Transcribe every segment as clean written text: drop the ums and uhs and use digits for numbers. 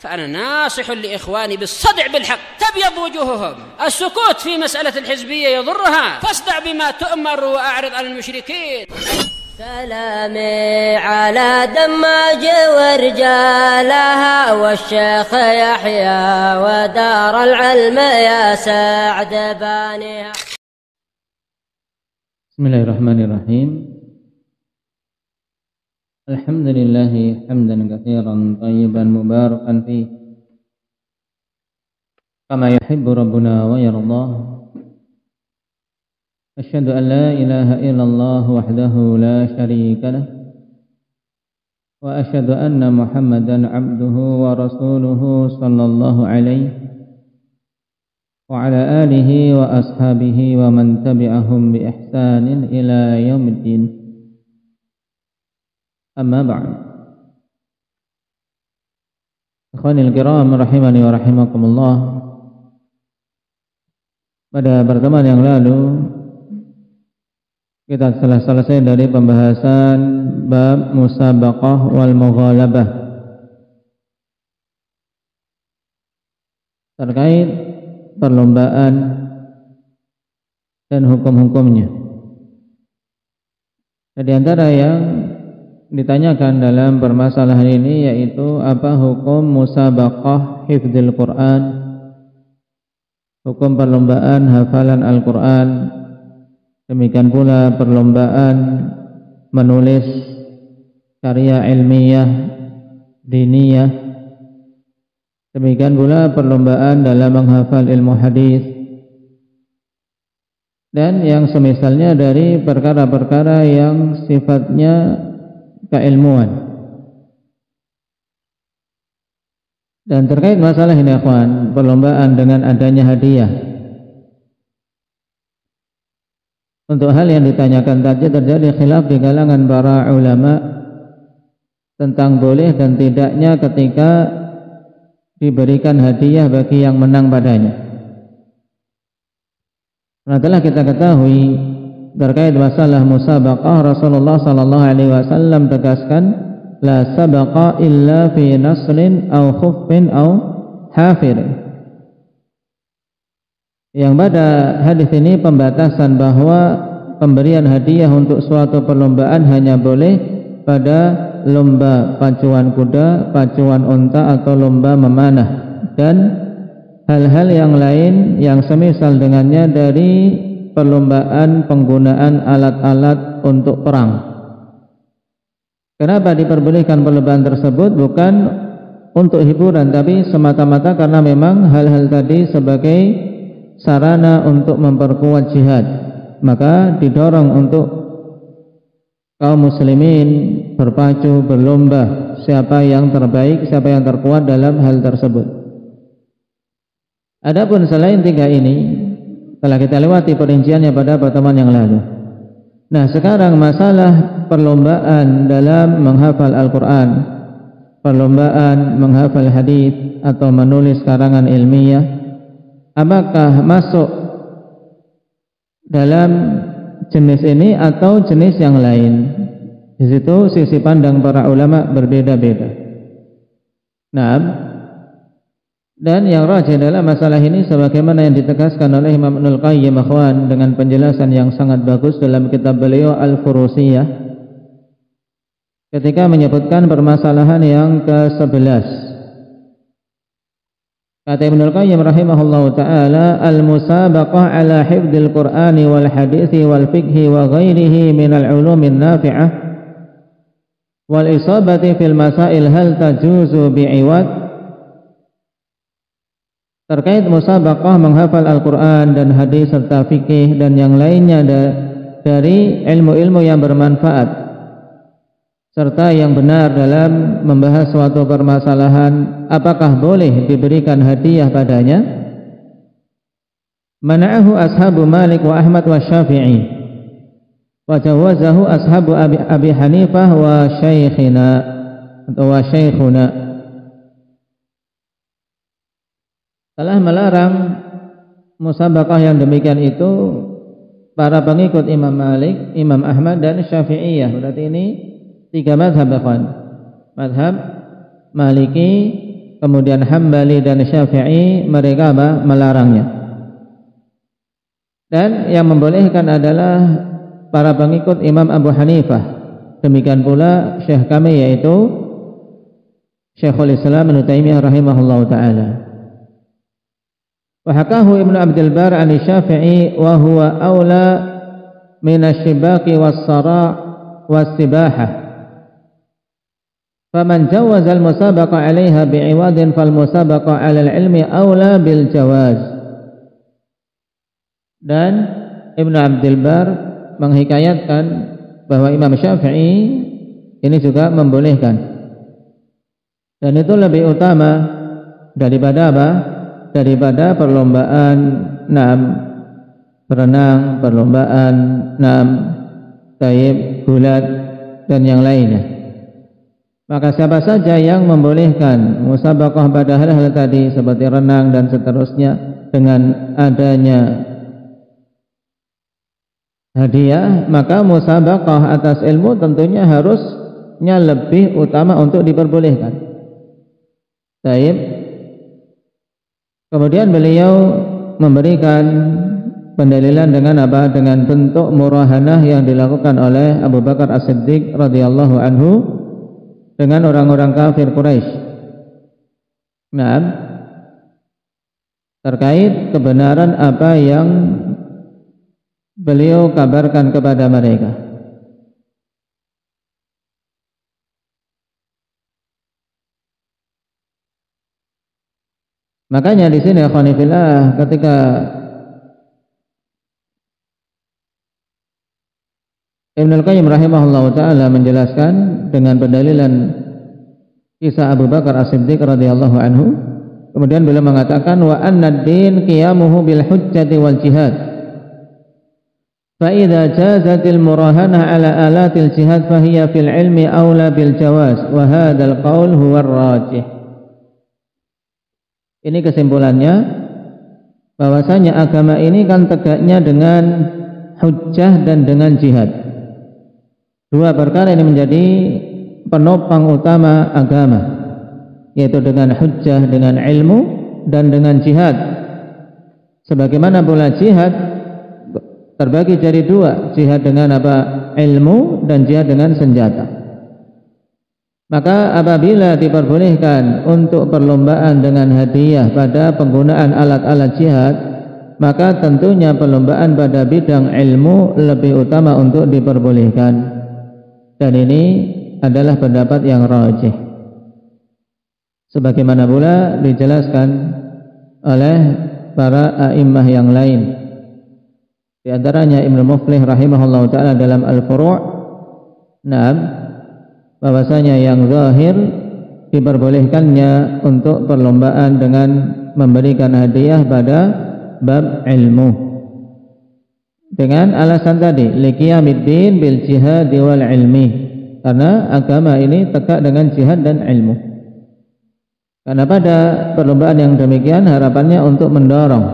فأنا ناصح لإخواني بالصدع بالحق تبيض وجوههم. السكوت في مسألة الحزبية يضرها، فاصدع بما تؤمر وأعرض عن المشركين. سلامي على دماج ورجالها والشيخ يحيى ودار العلم يا سعد بانيها. Bismillahirrahmanirrahim. Alhamdulillahi hamdan katsiran thayyiban mubarakan fi kama yuhibbu rabbuna wa yardah. Asyhadu an la ilaha illallah wahdahu la syarika lah wa asyhadu anna Muhammadan abduhu wa rasuluhu sallallahu alaihi wa ala alihi wa ashabihi wa man tabi'ahum bi ihsanin ila yaumiddin. Amma ba'd. Ikhwanil kiram rahimani wa rahimakumullah. Pada pertemuan yang lalu kita telah selesai dari pembahasan bab musabaqah wal mughalabah terkait perlombaan dan hukum-hukumnya. Di antara yang ditanyakan dalam permasalahan ini yaitu apa hukum musabaqah hifdzil Quran, hukum perlombaan hafalan Al-Quran, demikian pula perlombaan menulis karya ilmiah diniyah, demikian pula perlombaan dalam menghafal ilmu hadis dan yang semisalnya dari perkara-perkara yang sifatnya keilmuan. Dan terkait masalah ini ikhwan, perlombaan dengan adanya hadiah, untuk hal yang ditanyakan tadi terjadi khilaf di kalangan para ulama tentang boleh dan tidaknya ketika diberikan hadiah bagi yang menang padanya. Nah, telah kita ketahui terkait masalah musabaqah, Rasulullah sallallahu alaihi wasallam tegaskan la sabaqa illa fi naslin aw khuffin aw hafir. Yang pada hadis ini pembatasan bahwa pemberian hadiah untuk suatu perlombaan hanya boleh pada lomba pacuan kuda, pacuan unta atau lomba memanah dan hal-hal yang lain yang semisal dengannya dari perlombaan penggunaan alat-alat untuk perang. Kenapa diperbolehkan perlombaan tersebut? Bukan untuk hiburan, tapi semata-mata karena memang hal-hal tadi sebagai sarana untuk memperkuat jihad. Maka didorong untuk kaum muslimin berpacu, berlomba siapa yang terbaik, siapa yang terkuat dalam hal tersebut. Adapun selain tiga ini telah kita lewati perinciannya pada pertemuan yang lalu. Nah, sekarang masalah perlombaan dalam menghafal Al-Quran, perlombaan menghafal hadis atau menulis karangan ilmiah, apakah masuk dalam jenis ini atau jenis yang lain? Di situ sisi pandang para ulama berbeda-beda. Nah, dan yang rajih dalam masalah ini sebagaimana yang ditegaskan oleh Imam Ibnul Qayyim akhwan dengan penjelasan yang sangat bagus dalam kitab beliau Al-Furusiyah ketika menyebutkan permasalahan yang ke-11. Kata Ibnul Qayyim rahimahullahu taala, al-musabaqah ala hifdzil Qur'ani wal hadithi wal fiqhi wa ghairihi minal ulumin nafi'ah wal isabati fil masail hal tajuzu bi'iwad. Terkait musabaqah menghafal Al-Quran dan hadis serta fikih dan yang lainnya dari ilmu-ilmu yang bermanfaat serta yang benar dalam membahas suatu permasalahan, apakah boleh diberikan hadiah padanya? Mana'ahu ashabu Malik wa Ahmad wa Syafi'i wa jawazahu ashabu Abi Hanifah wa syaikhina atau wa syaikhuna. Telah melarang musabaqah yang demikian itu para pengikut Imam Malik, Imam Ahmad dan Syafi'iyah. Berarti ini tiga mazhab, madhab Maliki, kemudian Hambali dan Syafi'i, mereka melarangnya. Dan yang membolehkan adalah para pengikut Imam Abu Hanifah. Demikian pula syekh kami, yaitu Syekhul Islam Ibnu Taimiyah rahimahullahu taala. Wa hakahu Ibnu Abdul Bar an Syafi'i wa huwa aula min asy-syibaqi was-sara' was-sibahah. Faman jawaza al-musabaqa 'alaiha bi'iwadin fal musabaqa 'ala al-'ilmi aula bil jawaz. Dan Ibnu Abdul Bar menghikayatkan bahwa Imam Syafi'i ini juga membolehkan, dan itu lebih utama daripada apa? Daripada perlombaan berenang, perlombaan taib, gulat, dan yang lainnya. Maka siapa saja yang membolehkan musabaqah pada hal-hal tadi seperti renang dan seterusnya dengan adanya hadiah, maka musabaqah atas ilmu tentunya harusnya lebih utama untuk diperbolehkan. Baik. Kemudian beliau memberikan pendalilan dengan apa? Dengan bentuk murahanah yang dilakukan oleh Abu Bakar As-Siddiq radhiyallahu anhu dengan orang-orang kafir Quraisy. Terkait kebenaran apa yang beliau kabarkan kepada mereka. Makanya di sini akhwanifillah, ketika Ibnu Al-Qayyim rahimahullahu taala menjelaskan dengan pendalilan kisah Abu Bakar As-Siddiq radhiyallahu anhu, kemudian beliau mengatakan wa anna ad-din qiyamuhu bil hujjati wal jihad. Fa idza jazatil murahanah ala alatil jihad fa hiya fil ilmi aula bil jawaz wa hadzal qaul huwa ar-rajih. Ini kesimpulannya, bahwasanya agama ini kan tegaknya dengan hujjah dan dengan jihad. Dua perkara ini menjadi penopang utama agama, yaitu dengan hujjah, dengan ilmu, dan dengan jihad. Sebagaimana pula jihad terbagi jadi dua, jihad dengan apa? Ilmu, dan jihad dengan senjata. Maka apabila diperbolehkan untuk perlombaan dengan hadiah pada penggunaan alat-alat jihad, maka tentunya perlombaan pada bidang ilmu lebih utama untuk diperbolehkan. Dan ini adalah pendapat yang rajih, sebagaimana pula dijelaskan oleh para a'immah yang lain. Di antaranya Ibnu Muflih rahimahullah ta'ala dalam Al-Furu', bahwasanya yang zahir diperbolehkannya untuk perlombaan dengan memberikan hadiah pada bab ilmu, dengan alasan tadi liqiyamiddin bil jihad wal ilmi, karena agama ini tegak dengan jihad dan ilmu. Karena pada perlombaan yang demikian harapannya untuk mendorong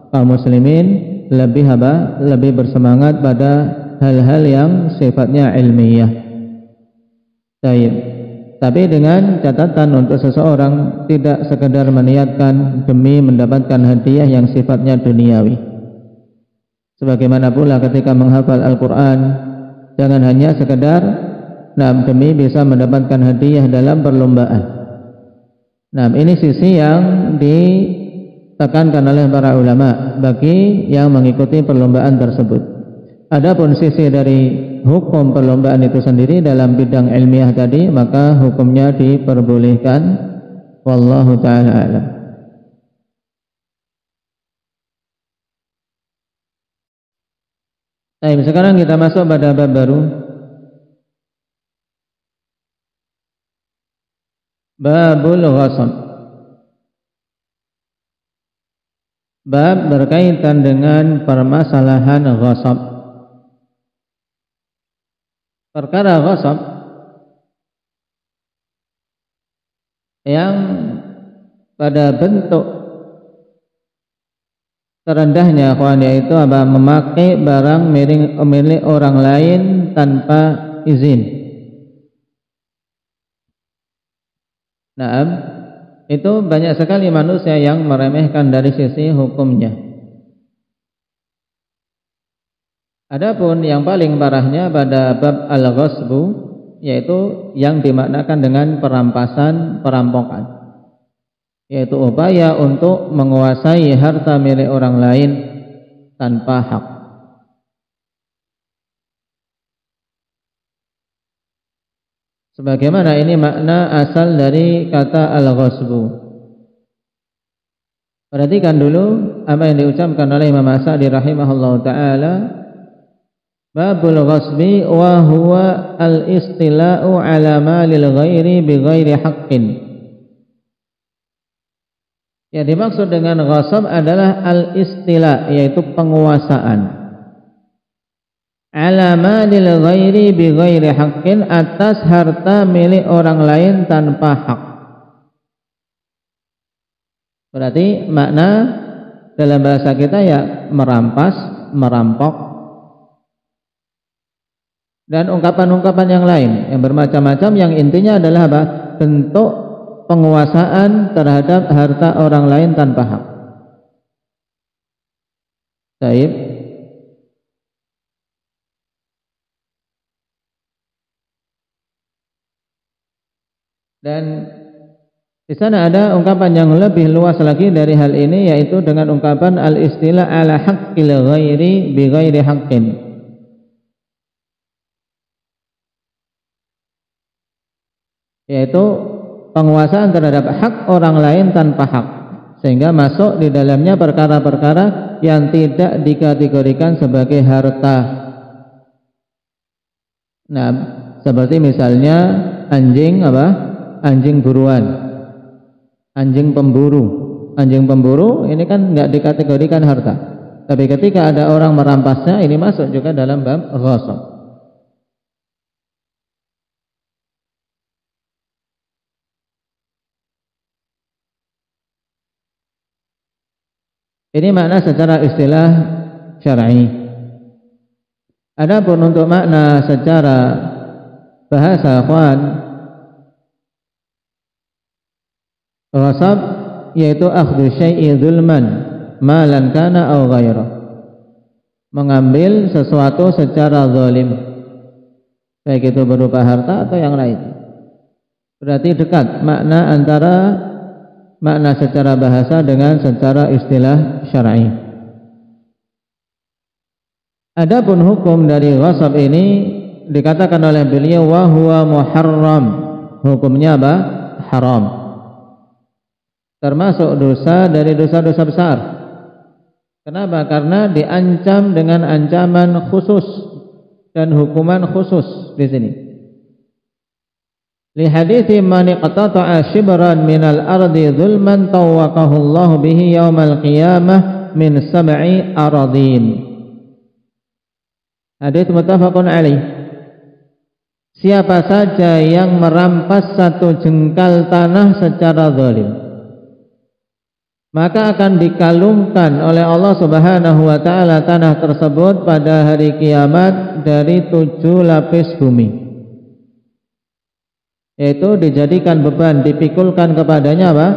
kaum muslimin lebih bersemangat pada hal-hal yang sifatnya ilmiah. Tapi dengan catatan untuk seseorang tidak sekedar meniatkan demi mendapatkan hadiah yang sifatnya duniawi. Sebagaimana pula ketika menghafal Al-Quran, jangan hanya sekedar demi bisa mendapatkan hadiah dalam perlombaan. Ini sisi yang ditekankan oleh para ulama bagi yang mengikuti perlombaan tersebut. Adapun sisi dari hukum perlombaan itu sendiri dalam bidang ilmiah tadi, maka hukumnya diperbolehkan. Wallahu ta'ala a'lam. Baik, sekarang kita masuk pada bab baru. Babul ghasab. Bab berkaitan dengan permasalahan ghasab. Perkara ghasab yang pada bentuk terendahnya yaitu apa? Memakai barang milik orang lain tanpa izin. Itu banyak sekali manusia yang meremehkan dari sisi hukumnya. Adapun yang paling parahnya pada bab al-ghasbu, yaitu yang dimaknakan dengan perampasan, perampokan, yaitu upaya untuk menguasai harta milik orang lain tanpa hak. Sebagaimana ini makna asal dari kata al-ghasbu. Perhatikan dulu apa yang diucapkan oleh Imam As-Sa'di rahimahullahu ta'ala. Babul ghasbi wa huwa al-istila'u ala malil ghairi bi ghairi haqqin. Yang dimaksud dengan ghasab adalah al-istila', yaitu penguasaan. Ala malil ghairi bi ghairi haqqin, atas harta milik orang lain tanpa hak. Berarti makna dalam bahasa kita ya merampas, merampok, dan ungkapan-ungkapan yang lain yang bermacam-macam yang intinya adalah apa? Bentuk penguasaan terhadap harta orang lain tanpa hak. Baik. Dan di sana ada ungkapan yang lebih luas lagi dari hal ini, yaitu dengan ungkapan al-istilah ala haqqil ghairi bi ghairi haqqin. Yaitu penguasaan terhadap hak orang lain tanpa hak, sehingga masuk di dalamnya perkara-perkara yang tidak dikategorikan sebagai harta. Nah, seperti misalnya anjing apa? Anjing buruan, anjing pemburu. Anjing pemburu ini kan nggak dikategorikan harta, tapi ketika ada orang merampasnya, ini masuk juga dalam bab ghasab. Ini makna secara istilah syar'i. Adapun untuk makna secara bahasa, ikhwan, ghasab yaitu akhdhu syai'i dzulman malan kana aw ghairah, mengambil sesuatu secara zalim, baik itu berupa harta atau yang lain. Berarti dekat makna antara makna secara bahasa dengan secara istilah syar'i. Adapun hukum dari ghasab ini dikatakan oleh beliau wa huwa muharram, hukumnya apa? Haram. Termasuk dosa dari dosa-dosa besar. Kenapa? Karena diancam dengan ancaman khusus dan hukuman khusus di sini. Li hadithi man iqtata'a shibran minal ardi zulman tawaqahu Allah bihi yaumal qiyamah min sab'i aradin. Hadits muttafaqun alaih. Siapa saja yang merampas satu jengkal tanah secara zalim, maka akan dikalungkan oleh Allah Subhanahu wa ta'ala tanah tersebut pada hari kiamat dari 7 lapis bumi. Yaitu dijadikan beban, dipikulkan kepadanya apa?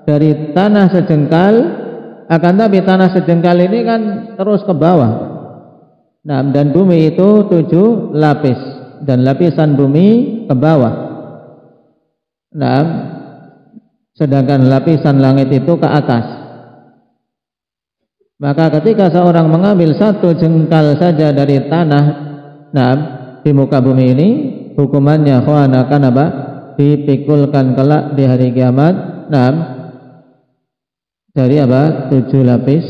Dari tanah sejengkal, akan tapi tanah sejengkal ini kan terus ke bawah. Nah, dan bumi itu 7 lapis, dan lapisan bumi ke bawah. Nah, sedangkan lapisan langit itu ke atas. Maka ketika seorang mengambil satu jengkal saja dari tanah, nah, di muka bumi ini, hukumannya akan apa? Dipikulkan kelak di hari kiamat, nah, dari apa? 7 lapis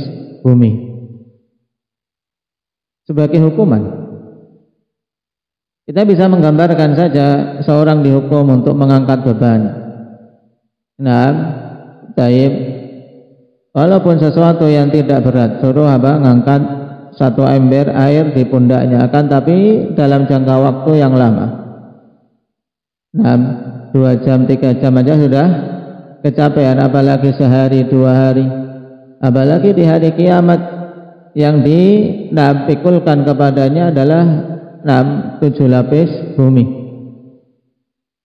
bumi. Sebagai hukuman. Kita bisa menggambarkan saja seorang dihukum untuk mengangkat beban. Nah, taib, walaupun sesuatu yang tidak berat, suruh apa? Ngangkat 1 ember air di pundaknya, akan tapi dalam jangka waktu yang lama. Nah, 2 jam, 3 jam aja sudah kecapean, apalagi sehari, 2 hari, apalagi di hari kiamat yang dipikulkan kepadanya adalah 7 lapis bumi.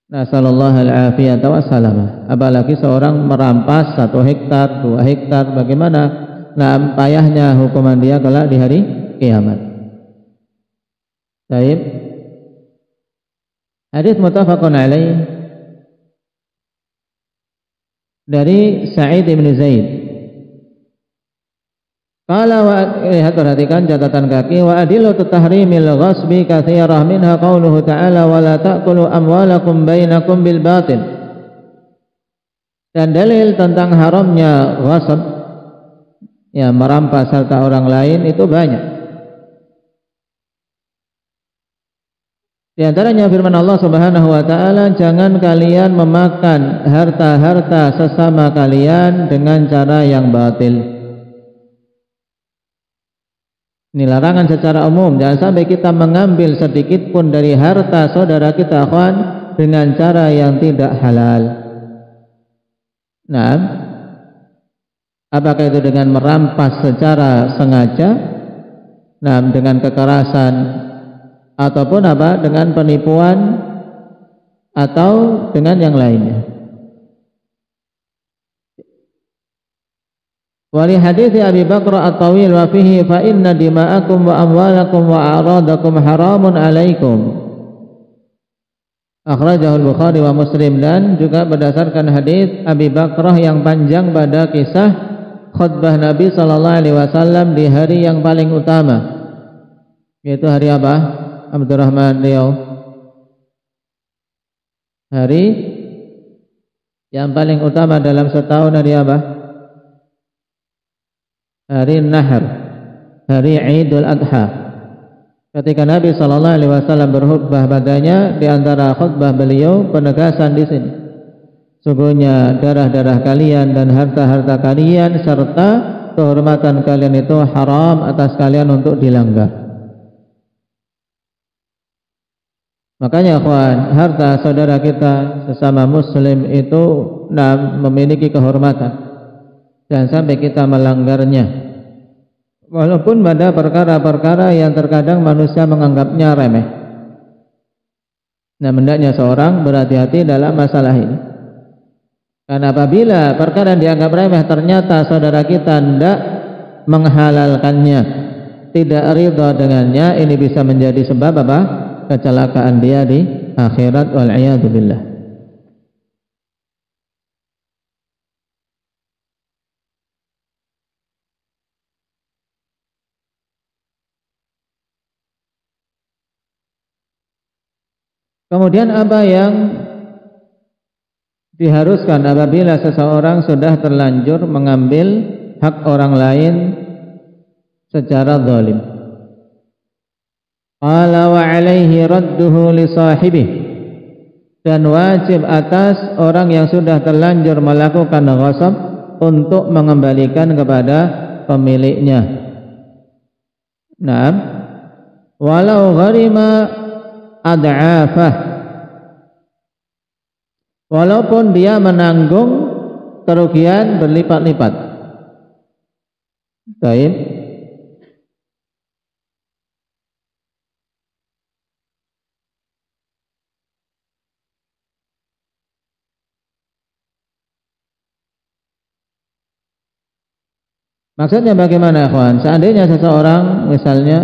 Nasallallahu al-afiyata wassalamah. Apalagi seorang merampas 1 hektar, 2 hektar, bagaimana payahnya hukuman dia kelak di hari kiamat. Baik. Hadis muttafaqun alaih dari Sa'id bin Zaid. Qala lihat perhatikan catatan kaki, wa adillatu tahrimil ghasbi katsirah minha qauluhu ta'ala wa la ta'kulu amwalakum bainakum bil batil. Dan dalil tentang haramnya ghasab, ya merampas harta orang lain itu banyak. Di antaranya firman Allah Subhanahu wa taala, jangan kalian memakan harta-harta sesama kalian dengan cara yang batil. Ini larangan secara umum, jangan sampai kita mengambil sedikit pun dari harta saudara kita akhwan dengan cara yang tidak halal. Nah, apakah itu dengan merampas secara sengaja, nah dengan kekerasan, ataupun apa dengan penipuan, atau dengan yang lainnya. Wali hadits Abi Bakr at-Tawil wa fihi fa inna dima'akum wa amwalakum wa a'radakum haramun alaikum. Akhrajahu al-Bukhari wa Muslim. Dan juga berdasarkan hadits Abi Bakrah yang panjang pada kisah khutbah Nabi sallallahu alaihi wasallam di hari yang paling utama, yaitu hari apa? Abdurrahman Riau, hari yang paling utama dalam setahun, hari apa? Hari Nahr, hari Idul Adha. Ketika Nabi sallallahu alaihi wasallam berkhutbah padanya, di antara khutbah beliau penegasan di sini, sungguhnya darah-darah kalian dan harta-harta kalian serta kehormatan kalian itu haram atas kalian untuk dilanggar. Makanya kawan, harta saudara kita sesama muslim itu memiliki kehormatan. Jangan sampai kita melanggarnya. Walaupun pada perkara-perkara yang terkadang manusia menganggapnya remeh. Nah, hendaknya seorang berhati-hati dalam masalah ini. Karena apabila perkara yang dianggap remeh ternyata saudara kita tidak menghalalkannya, tidak ridha dengannya, ini bisa menjadi sebab apa? Kecelakaan dia di akhirat, wal iyadu billah. Kemudian apa yang diharuskan apabila seseorang sudah terlanjur mengambil hak orang lain secara zalim? Qala wa alaihi radduhu li sahibih. Dan wajib atas orang yang sudah terlanjur melakukan ghasab untuk mengembalikan kepada pemiliknya. Naam, walau gharima ad'afah, walaupun dia menanggung kerugian berlipat-lipat. Baik. Maksudnya bagaimana, ikhwan? Seandainya seseorang misalnya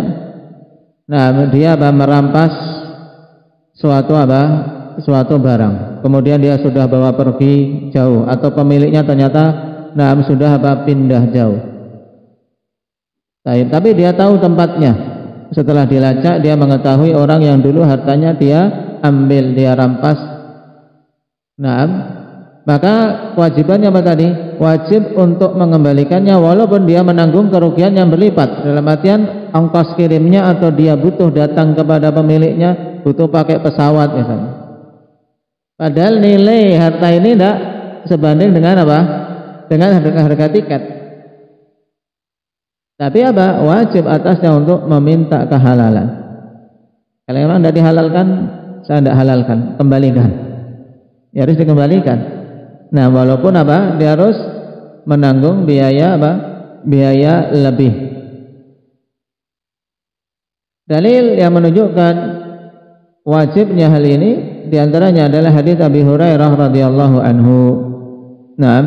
dia merampas suatu barang, kemudian dia sudah bawa pergi jauh, atau pemiliknya ternyata sudah pindah jauh. Tapi dia tahu tempatnya. Setelah dilacak, dia mengetahui orang yang dulu hartanya dia ambil, dia rampas. Maka kewajibannya apa tadi? Wajib untuk mengembalikannya walaupun dia menanggung kerugian yang berlipat. Dalam artian ongkos kirimnya, atau dia butuh datang kepada pemiliknya, butuh pakai pesawat misalnya. Padahal nilai harta ini tidak sebanding dengan apa? Dengan harga tiket. Tapi apa? Wajib atasnya untuk meminta kehalalan. Kalau memang tidak dihalalkan, saya tidak halalkan, kembalikan. Ya, harus dikembalikan. Nah, walaupun apa? Dia harus menanggung biaya apa? Biaya lebih. Dalil yang menunjukkan wajibnya hal ini di antaranya adalah hadis Abi Hurairah radhiyallahu anhu. Nah,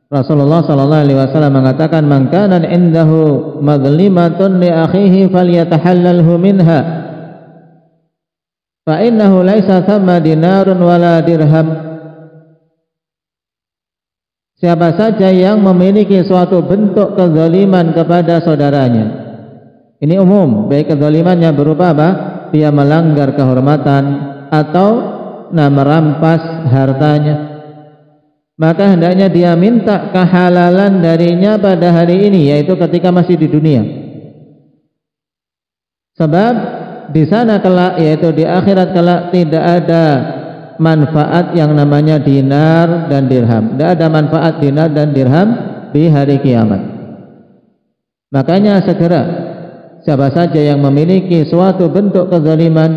Rasulullah sallallahu alaihi wasallam mengatakan, "Man kana indahu madlimatun li akhihi falyatahallalhu minha. Fa innahu laisa thamma dinarun wala dirham." Siapa saja yang memiliki suatu bentuk kezaliman kepada saudaranya, ini umum, baik kezalimannya berupa apa? Dia melanggar kehormatan atau merampas hartanya, maka hendaknya dia minta kehalalan darinya pada hari ini, yaitu ketika masih di dunia. Sebab di sana kelak, yaitu di akhirat kelak, tidak ada manfaat yang namanya dinar dan dirham. Tidak ada manfaat dinar dan dirham di hari kiamat. Makanya segera siapa saja yang memiliki suatu bentuk kezaliman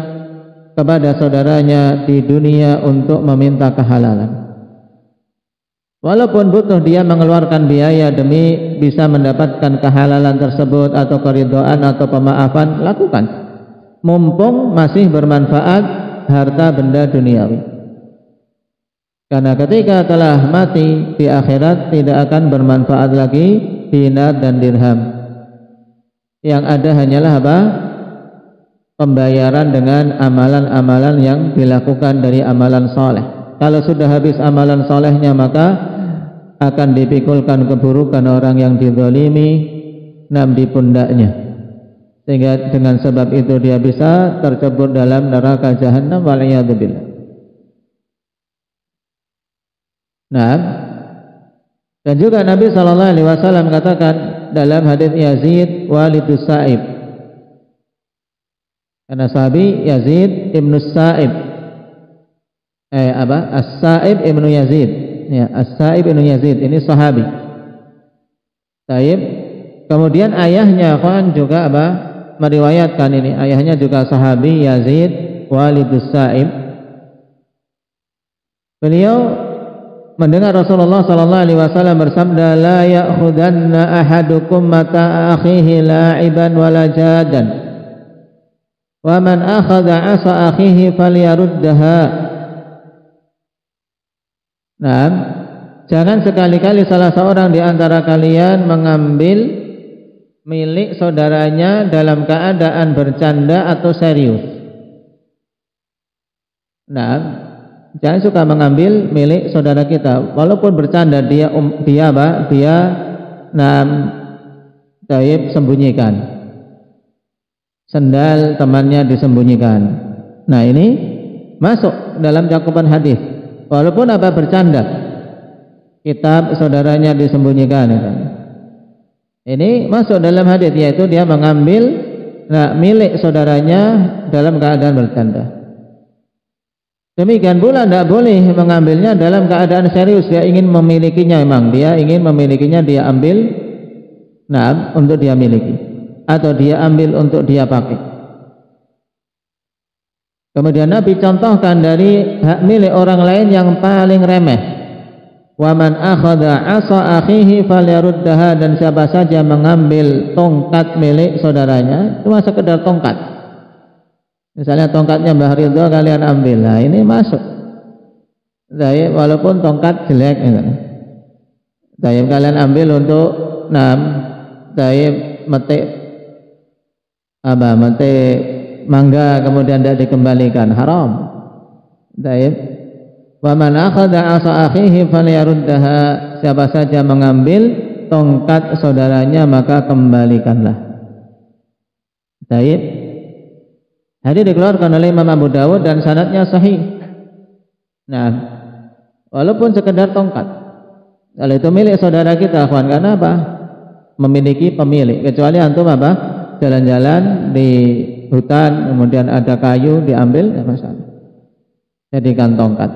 kepada saudaranya di dunia untuk meminta kehalalan, walaupun butuh dia mengeluarkan biaya demi bisa mendapatkan kehalalan tersebut atau keridhaan atau pemaafan, lakukan, mumpung masih bermanfaat harta benda duniawi. Karena ketika telah mati di akhirat tidak akan bermanfaat lagi dinar dan dirham. Yang ada hanyalah apa? Pembayaran dengan amalan-amalan yang dilakukan dari amalan soleh. Kalau sudah habis amalan solehnya, maka akan dipikulkan keburukan orang yang dizalimi di pundaknya, sehingga dengan sebab itu dia bisa tercebur dalam neraka jahanam waliyadzubillah. Nah, dan juga Nabi sallallahu alaihi wasallam katakan dalam hadis Yazid walidus Sa'ib, karena sahabi Yazid ibnu Sa'ib, As-Sa'ib ibnu Yazid, ya, As-Sa'ib ibnu Yazid ini sahabi. Taib. Kemudian ayahnya kan juga meriwayatkan ini, ayahnya juga sahabi Yazid walidus Sa'ib. Beliau mendengar Rasulullah sallallahu alaihi wasallam bersabda, "La ya'khudanna ahadukum mata akhihi la'iban wala jadan. Wa man akhadha 'asa akhihi falyaruddaha." Nah, jangan sekali-kali salah seorang di antara kalian mengambil milik saudaranya dalam keadaan bercanda atau serius. Nah, jangan suka mengambil milik saudara kita, walaupun bercanda dia sembunyikan. Sendal temannya disembunyikan. Nah, ini masuk dalam cakupan hadis. Walaupun bercanda, kitab saudaranya disembunyikan. Ini masuk dalam hadis, yaitu dia mengambil milik saudaranya dalam keadaan bercanda. Demikian pula tidak boleh mengambilnya dalam keadaan serius, dia ingin memilikinya, memang dia ingin memilikinya, dia ambil untuk dia miliki, atau dia ambil untuk dia pakai. Kemudian Nabi contohkan dari hak milik orang lain yang paling remeh, wa man akhadha 'asa akhihi falyaruddaha, dan siapa saja mengambil tongkat milik saudaranya, cuma sekedar tongkat, misalnya tongkatnya Mbah Ridho kalian ambil, nah ini masuk. Walaupun tongkat jelek, kalian ambil untuk metik mangga kemudian tidak dikembalikan, haram. Wa man akhadha 'asa akhihi falyaruddaha, siapa saja mengambil tongkat saudaranya maka kembalikanlah. Hadis dikeluarkan oleh Imam Abu Dawud dan sanadnya sahih. Nah, walaupun sekedar tongkat, kalau itu milik saudara kita, kawan, karena memiliki pemilik, kecuali antum jalan-jalan di hutan kemudian ada kayu diambil, tidak masalah, jadikan tongkat.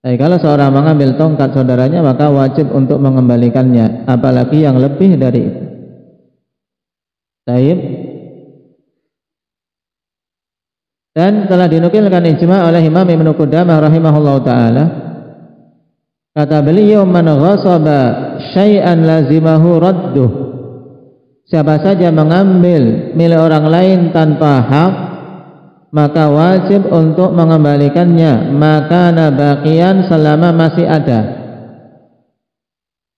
Tapi kalau seorang mengambil tongkat saudaranya maka wajib untuk mengembalikannya, apalagi yang lebih dari itu. Dan telah dinukilkan ijma' oleh Imam Ibnu Qudamah rahimahullahu taala, kata beliau, man ghasaba syai'an lazimahu radduh, siapa saja mengambil milik orang lain tanpa hak, maka wajib untuk mengembalikannya, maka nabaqiyan selama masih ada.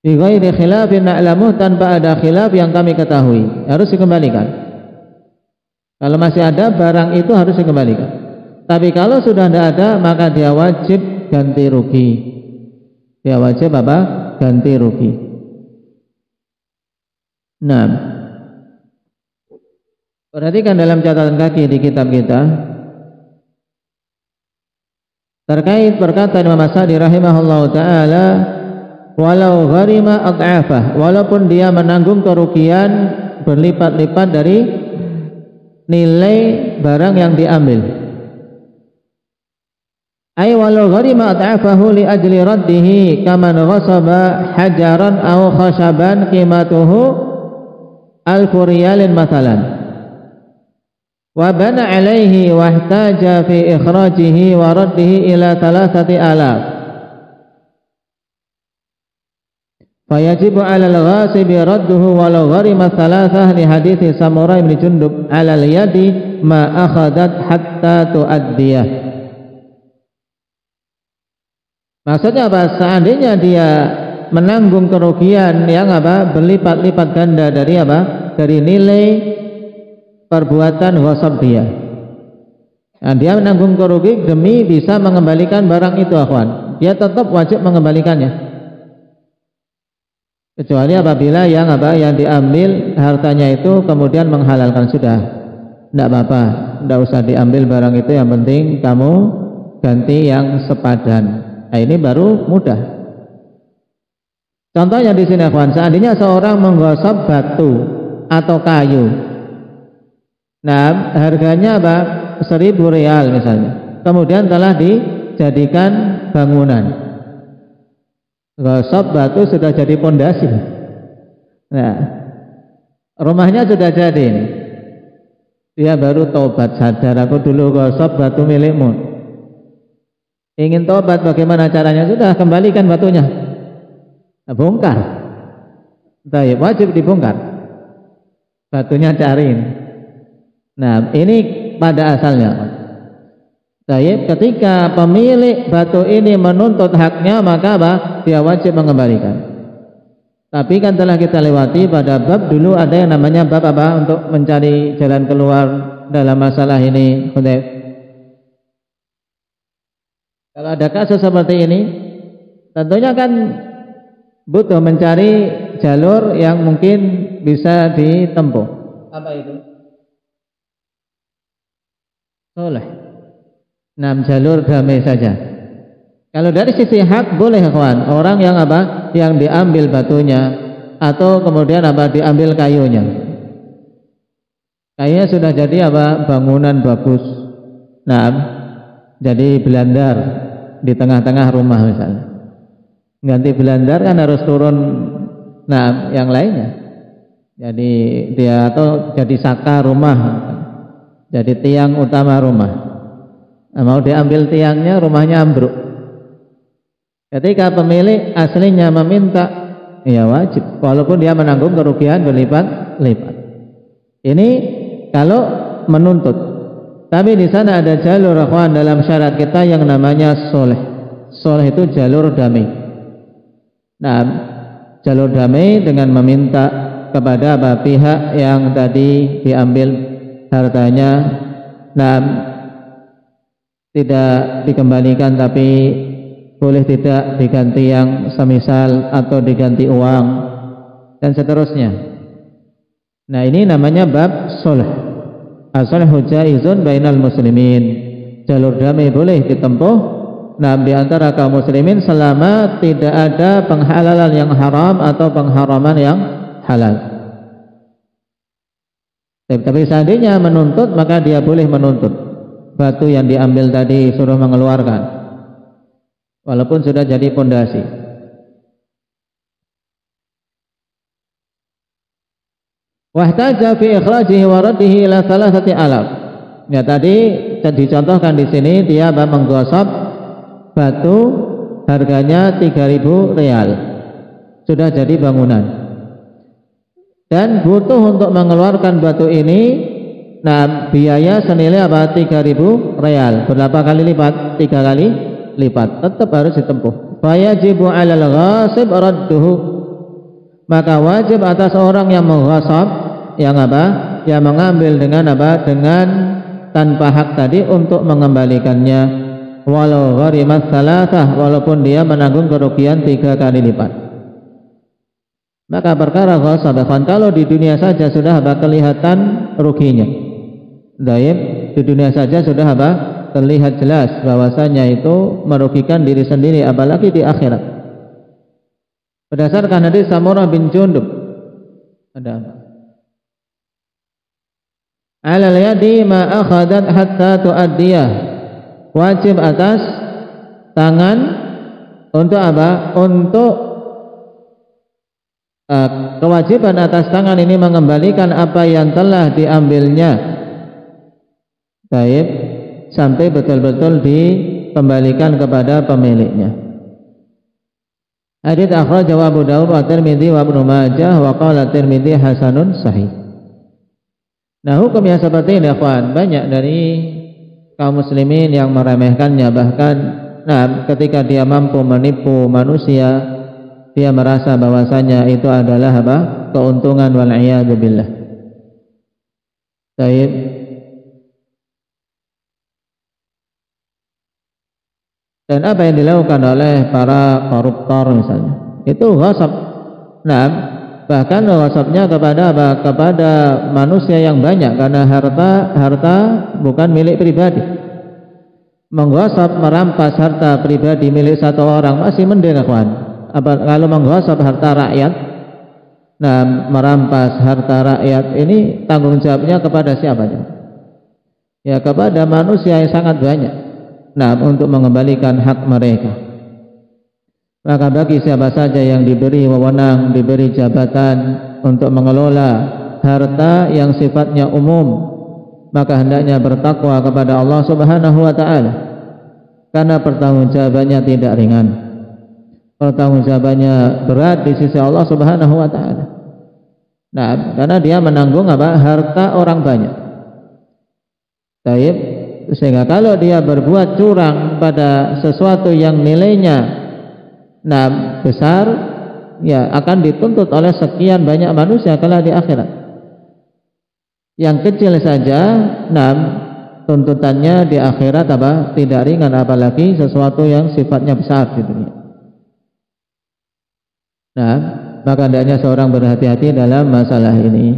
Bi ghairi khilafin na'lamu, tanpa ada khilaf yang kami ketahui, harus dikembalikan. Kalau masih ada barang itu harus dikembalikan. Tapi kalau sudah tidak ada, maka dia wajib ganti rugi. Dia wajib apa? Ganti rugi. Nah, perhatikan dalam catatan kaki di kitab kita terkait perkataan Imam As-Sa'di rahimahullahu taala, walau gharima ad'afah, walaupun dia menanggung kerugian berlipat-lipat dari nilai barang yang diambil. Ay walau gharima ad'afahu li ajli raddihi kaman ghasaba hajaran aw khashaban qimatuhu alfu riyalin mathalan wa bana alaihi wa ihtaja fi ikhrajihi wa raddihi ila 3,000 fayajibu 'ala al-ghasibi radduhu walau gharima 3 li hadithi Samurah bin Jundub 'ala al-yadi ma akhadat hatta tu'addiyah. Maksudnya apa? Seandainya dia menanggung kerugian yang apa? Berlipat-lipat ganda dari apa? Dari nilai perbuatan ghasab dia. Nah, dia menanggung kerugian demi bisa mengembalikan barang itu, akhwan. Dia tetap wajib mengembalikannya. Kecuali apabila yang apa? Yang diambil hartanya itu kemudian menghalalkan, sudah. Tidak apa-apa, tidak usah diambil barang itu, yang penting kamu ganti yang sepadan. Nah, ini baru mudah. Contohnya di sini, akhwan, seandainya seorang menggosok batu atau kayu, nah harganya apa? 1.000 rial misalnya, kemudian telah dijadikan bangunan. Gosok batu sudah jadi pondasi. Nah, rumahnya sudah jadi ini. Dia baru tobat, sadar, aku dulu gosok batu milikmu. Ingin tobat, bagaimana caranya? Sudah, kembalikan batunya, bongkar. Wajib dibongkar, batunya cariin. Nah, ini pada asalnya. Ketika pemilik batu ini menuntut haknya, maka apa? Dia wajib mengembalikan. Tapi kan telah kita lewati pada bab dulu, ada yang namanya bab apa? Untuk mencari jalan keluar dalam masalah ini. Kalau ada kasus seperti ini, tentunya kan butuh mencari jalur yang mungkin bisa ditempuh. Apa itu? Soleh. Nah, jalur damai saja. Kalau dari sisi hak boleh, kawan. Orang yang apa? Yang diambil batunya atau kemudian apa? Diambil kayunya. Kayunya sudah jadi apa? Bangunan bagus. Nah, jadi belandar di tengah-tengah rumah misalnya. Ganti belandar kan harus turun, nah yang lainnya. Jadi dia atau jadi saka rumah, jadi tiang utama rumah. Nah, mau diambil tiangnya, rumahnya ambruk. Ketika pemilik aslinya meminta, ya wajib, walaupun dia menanggung kerugian berlipat-lipat. Ini kalau menuntut. Tapi di sana ada jalur, akhwan, dalam syarat kita yang namanya soleh. Soleh itu jalur damai. Nah, jalur damai dengan meminta kepada pihak yang tadi diambil hartanya, nah tidak dikembalikan, tapi boleh tidak diganti yang semisal atau diganti uang dan seterusnya. Nah, ini namanya bab soleh. As-sulhu jaizun bainal muslimin. Jalur damai boleh ditempuh, nah, di antara kaum muslimin selama tidak ada penghalalan yang haram atau pengharaman yang halal. Tapi seandainya menuntut, maka dia boleh menuntut. Batu yang diambil tadi suruh mengeluarkan, walaupun sudah jadi pondasi. Wahtaja fi ikhrajihi wa raddihi ila 3,000. Ya, tadi dicontohkan di sini dia menggosok batu harganya 3.000 rial, sudah jadi bangunan, dan butuh untuk mengeluarkan batu ini Nah, biaya senilai apa? 3.000 real. Berapa kali lipat? 3 kali lipat. Tetap harus ditempuh. Fayajibu 'alal ghasib radduhu. Maka wajib atas orang yang mengghasab, yang apa? Yang mengambil dengan apa? Dengan tanpa hak tadi untuk mengembalikannya. Walau gharimat salasah, walaupun dia menanggung kerugian 3 kali lipat. Maka perkara ghasab, kalau di dunia saja sudah apa? Kelihatan ruginya. Daib, di dunia saja sudah apa? Terlihat jelas bahwasanya itu merugikan diri sendiri, apalagi di akhirat. Berdasarkan hadis Samurah bin Jundub, ada apa? Alal yadi ma akhadat hatta tu'addiyah. Wajib atas tangan untuk apa? Untuk kewajiban atas tangan ini mengembalikan apa yang telah diambilnya. Baik, sampai betul-betul dikembalikan kepada pemiliknya. Hadits akhrajahu Abu Dawud wa Tirmidzi wa Ibnu Majah wa qala Tirmidzi hasanun sahih. Nah, hukum yang seperti ini, ikhwan, banyak dari kaum muslimin yang meremehkannya. Bahkan ketika dia mampu menipu manusia, dia merasa bahwasanya itu adalah apa? Keuntungan, wal iyadu billah. Baik. Dan apa yang dilakukan oleh para koruptor misalnya, itu ghasab. Bahkan ghasabnya kepada apa? Kepada manusia yang banyak, karena harta bukan milik pribadi. Mengghasab, merampas harta pribadi milik satu orang masih mending, kawan. Kalau mengghasab harta rakyat, merampas harta rakyat, ini tanggung jawabnya kepada siapa? Ya, kepada manusia yang sangat banyak. Untuk mengembalikan hak mereka. Maka bagi siapa saja yang diberi wewenang, diberi jabatan untuk mengelola harta yang sifatnya umum, maka hendaknya bertakwa kepada Allah Subhanahu wa taala. Karena pertanggungjawabannya tidak ringan. Pertanggungjawabannya berat di sisi Allah Subhanahu wa taala. Karena dia menanggung apa? Harta orang banyak. Baik, sehingga kalau dia berbuat curang pada sesuatu yang nilainya besar, ya akan dituntut oleh sekian banyak manusia kelak di akhirat. Yang kecil saja, tuntutannya di akhirat apa? Tidak ringan, apalagi sesuatu yang sifatnya besar di dunia. Maka hendaknya seorang berhati-hati dalam masalah ini.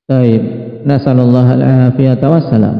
Baik, nasallallahu al-afiyata wassalam.